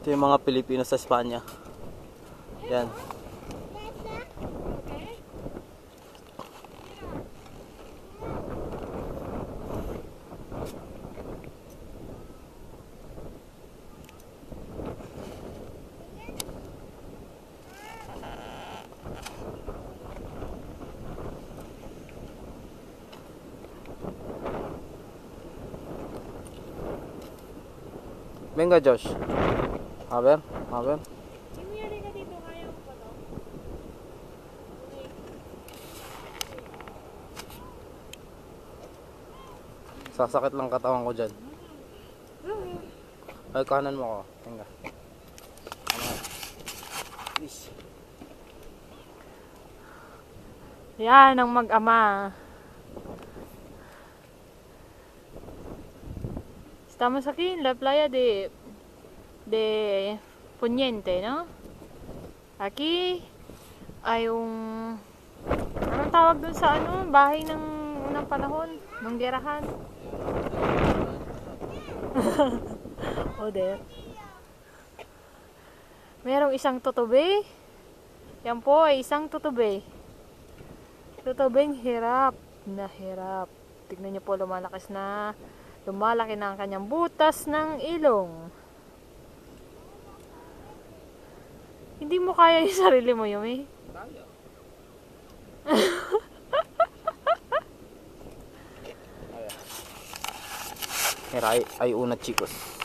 Ito yung mga Pilipino sa Espanya. Yan. Venga, Josh. A ver, a ver. Sasakit lang katawan ko dyan. Ay, kanan mo ako. Venga. Please. Yan ang mag-ama. Estamos aquí en la playa de Poniente, ¿no? Aquí ay un anong tawag dun sa ano, bahay ng unang panahon, ng gerahan. Oder. Merong isang tutubi. Yan po ay isang tutubi. Tutubing hirap na hirap. Tignan niyo po, lumalaki na ang kanyang butas ng ilong. Hindi mo kaya yung sarili mo, Yumi? Kaya. Mira, hay una, chicos.